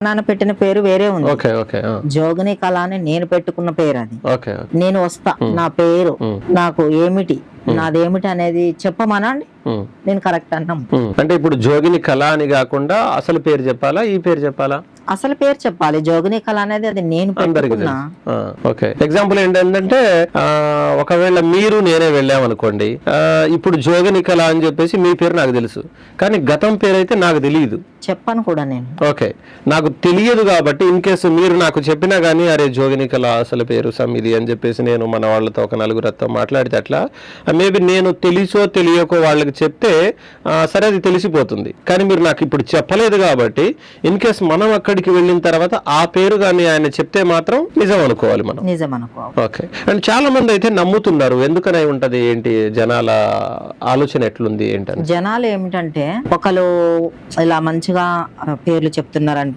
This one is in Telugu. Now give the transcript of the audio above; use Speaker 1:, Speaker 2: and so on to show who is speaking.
Speaker 1: నాన్న పెట్టిన పేరు వేరే ఉంది.
Speaker 2: ఓకే ఓకే
Speaker 1: జోగిని కళ అని నేను పెట్టుకున్న పేరు అది.
Speaker 2: ఓకే
Speaker 1: నేను వస్తా, నా పేరు నాకు ఏమిటి, నాదేమిటి అనేది చెప్పమనండి, నేను కరెక్ట్ అన్నాం.
Speaker 2: అంటే ఇప్పుడు జోగిని కళ అని కాకుండా అసలు పేరు చెప్పాలా, ఈ పేరు చెప్పాలా?
Speaker 1: అసలు పేరు చెప్పాలి. జోగిని కళ అనేది అది నేను పెట్టుకున్నా.
Speaker 2: ఓకే, ఎగ్జాంపుల్ ఏంటంటే ఒకవేళ మీరు నేనే వెళ్ళామనుకోండి, ఇప్పుడు జోగిని కళ అని చెప్పేసి మీ పేరు నాకు తెలుసు, కానీ గతం పేరు అయితే నాకు తెలియదు,
Speaker 1: చెప్పను కూడా నేను.
Speaker 2: ఓకే, నాకు తెలియదు కాబట్టి ఇన్ కేసు మీరు నాకు చెప్పినా గానీ అరే జోగిని కళ అసలు పేరు సమిది అని చెప్పేసి నేను మన వాళ్ళతో ఒక నలుగురితో మాట్లాడితే అట్లా మేబీ నేను తెలిసో తెలియకో వాళ్ళకి చెప్తే సరే అది తెలిసిపోతుంది. కానీ మీరు నాకు ఇప్పుడు చెప్పలేదు కాబట్టి ఇన్ కేసు మనం అక్కడికి వెళ్ళిన తర్వాత ఆ పేరు కానీ ఆయన చెప్తే మాత్రం నిజం అనుకోవాలి మనం.
Speaker 1: నిజం అనుకోవాలి.
Speaker 2: ఓకే, అండ్ చాలా మంది అయితే నమ్ముతున్నారు. ఎందుకనే ఉంటది, ఏంటి జనాల ఆలోచన ఎట్లుంది ఏంటని?
Speaker 1: జనాలు ఏమిటంటే ఒకరు ఇలా మంచిగా పేర్లు చెప్తున్నారంట,